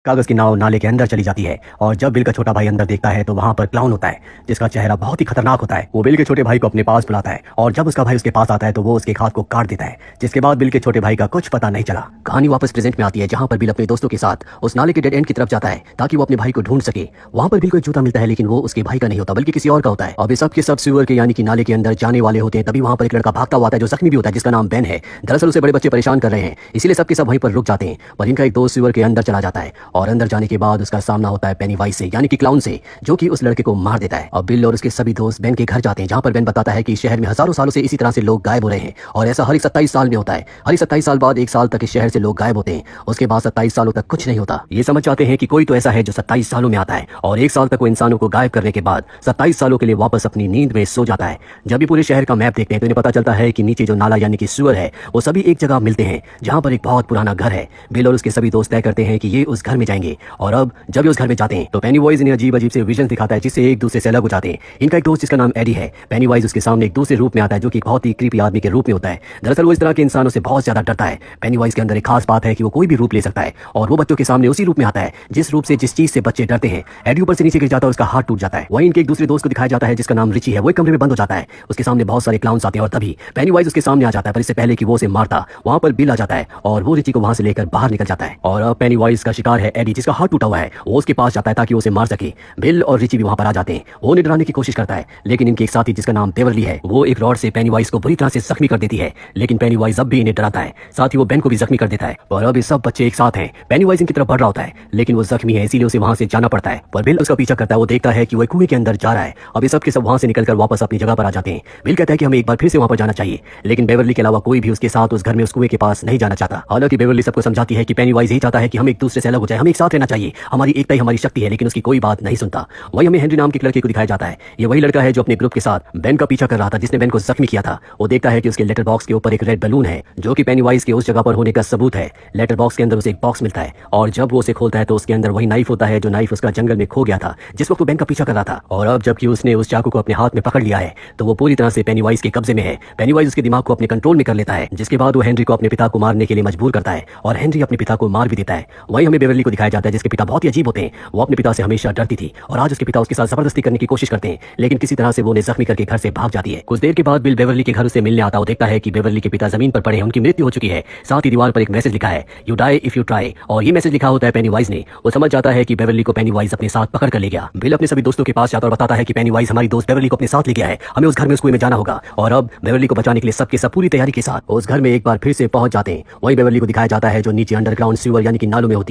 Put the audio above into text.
कागज की नाव नाले के अंदर चली जाती है और जब बिल का छोटा भाई अंदर देखता है तो वहां पर क्लाउन होता है जिसका चेहरा बहुत ही खतरनाक होता है। वो बिल के छोटे भाई को अपने पास बुलाता है और जब उसका भाई उसके पास आता है तो वो उसके हाथ को काट देता है, जिसके बाद बिल के छोटे भाई का कुछ पता नहीं चला। कहानी वापस प्रेजेंट में आती है जहां पर बिल अपने दोस्तों के साथ उस नाले के डेड एंड की तरफ जाता है ताकि वो अपने भाई को ढूंढ सके। वहां पर बिल को एक जूता मिलता है लेकिन वो उसके भाई का नहीं होता बल्कि किसी और का होता है। अब ये सब के सब सीवर के यानी कि नाले के अंदर जाने वाले होते हैं। तभी वहां पर एक लड़का भागता हुआ आता है जो जख्मी भी होता है जिसका नाम बेन है। दरअसल उसे बड़े बच्चे परेशान कर रहे हैं, इसीलिए सबके सब वहीं पर रुक जाते हैं। पर इनका एक दोस्त सीवर के अंदर चला जाता है और अंदर जाने के बाद उसका सामना होता है पेनीवाइज से यानी कि क्लाउन से, जो कि उस लड़के को मार देता है। अब बिल और उसके सभी दोस्त बेन के घर जाते हैं जहां पर बेन बताता है कि शहर में हजारों सालों से इसी तरह से लोग गायब हो रहे हैं और ऐसा हर 27 साल में होता है। हर 27 साल बाद एक साल तक इस शहर से लोग गायब होते हैं, उसके बाद 27 सालों तक कुछ नहीं होता। ये समझ जाते हैं कि कोई तो ऐसा है जो 27 सालों में आता है और एक साल तक वो इंसानों को गायब करने के बाद 27 सालों के लिए वापस अपनी नींद में सो जाता है। जब भी पूरे शहर का मैप देखते हैं तो इन्हें पता चलता है कि नीचे जो नाला यानी कि सुअर है वो सभी एक जगह मिलते हैं जहां पर एक बहुत पुराना घर है। बिल और उसके सभी दोस्त तय करते हैं कि ये उस घर में जाएंगे और अब जब ये उस घर में जाते हैं तो पेनीवाइज इन्हें अजीब अजीब से विजन दिखाता है जिससे एक दूसरे से अलग हो जाते हैं। इनका एक दोस्त जिसका नाम एडी है, पेनीवाइज उसके सामने एक दूसरे रूप में आता है जो कि बहुत ही क्रीपी आदमी के रूप में होता है। दरअसल वो इस तरह के इंसानों से बहुत ज्यादा डरता है। पेनीवाइज के अंदर एक खास बात है कि वो कोई भी रूप ले सकता है और वो बच्चों के सामने उसी रूप में आता है जिस रूप से जिस चीज से बच्चे डरते हैं। एडी ऊपर से नीचे गिर जाता है और उसका हाथ टूट जाता है। वहीं इनके एक दूसरे दोस्त को दिखाया जाता है जिसका नाम रिची है। वो एक कमरे में बंद हो जाता है, उसके सामने बहुत सारे क्लाउन्स आते हैं और तभी पेनीवाइज उसके सामने आ जाता है। पर इससे पहले कि वो उसे मारता वहां पर बिल आ जाता है और वो रिची को वहां से लेकर बाहर निकल जाता है। और अब पेनीवाइज का शिकार है एडी जिसका हाथ टूटा हुआ है। वो उसके पास जाता है ताकि उसे मार सके। बिल और रिची भी वहां पर आ जाते हैं। वो उन्हें डराने की कोशिश करता है लेकिन इनके एक साथी जिसका नाम बेवरली है वो एक रॉड से पेनीवाइज को बुरी तरह से जख्मी कर देती है। लेकिन पेनीवाइज अब भी इन्हें डराता है, साथ ही वो बेन को भी जख्मी कर देता है। और अब ये सब बच्चे एक साथ हैं। पेनीवाइज इनकी तरफ बढ़ रहा होता है लेकिन वो जख्मी है इसीलिए उसे वहां से जाना पड़ता है। पर बिल उसका पीछा करता है। वो देखता है कि वो कुएं के अंदर जा रहा है। अब ये सब के सब वहां से निकलकर वापस अपनी जगह पर आ जाते हैं। बिल कहता है कि हमें एक बार फिर से वहां पर जाना चाहिए लेकिन बेवरली के अलावा कोई भी उसके साथ उस घर में उस कुएं के पास नहीं जाना चाहता। हालांकि बेवरली सबको समझाती है कि पेनीवाइज यही चाहता है कि हम एक दूसरे से अलग हो जाए, हमें एक साथ रहना चाहिए, हमारी एकता ही हमारी शक्ति है, लेकिन उसकी कोई बात नहीं सुनता। वही हमें हेनरी नाम के लड़के को दिखाया जाता है। ये वही लड़का है जो अपने ग्रुप के साथ बेन का पीछा कर रहा था जिसने बेन को जख्मी किया था। वो देखता है कि उसके लेटर बॉक्स के ऊपर एक रेड बैलून है जो कि पेनीवाइज के उस जगह पर होने का सबूत है। लेटर बॉक्स के अंदर उसे एक बॉक्स मिलता है और जब वो उसे खोलता है तो उसके अंदर वही नाइफ होता है जो नाइफ उसका जंगल में खो गया था जिस वक्त वो बेन का पीछा कर रहा था। और अब जबकि उसने उस चाकू को अपने हाथ में पकड़ लिया है तो वो पूरी तरह से पेनीवाइज के कब्जे में है। पेनीवाइज उसके दिमाग को अपने कंट्रोल में कर लेता है जिसके बाद वो हेनरी को अपने पिता को मारने के लिए मजबूर करता है और हेनरी अपने पिता को मार भी देता है। वही हमें बेवरली को दिखाया जाता है जिसके पिता बहुत ही अजीब होते हैं। वो अपने पिता से हमेशा डरती थी और आज उसके पिता उसके साथ जबरदस्ती करने की कोशिश करते हैं लेकिन किसी तरह से वो उन्हें जख्मी करके घर से भाग जाती है। कुछ देर के बाद बिल बेवरली के घर से मिलने आता है। वो देखता है कि बेवरली के पिता जमीन पर पड़े हैं, उनकी मृत्यु हो चुकी है। साथ ही दीवार पर एक मैसेज लिखा है, you die if you try, और ये मैसेज लिखा होता है पेनीवाइज ने। वो समझ जाता है कि बेवरली को पेनीवाइज अपने साथ पकड़ कर ले गया। बिल अपने सभी दोस्तों के पास जाता और बताता है कि पेनीवाइज हमारी दोस्त बेवरली को अपने साथ ले गया है, हमें उस घर में उस कुएं में जाना होगा। और अब बेवरली को बचाने के लिए सबके सब पूरी तैयारी के साथ उस घर में एक बार फिर से पहुंच जाते हैं। वही बेवरली को दिखाया जाता है जो नीचे अंडरग्राउंड सीवर यानी कि नालों में होती है।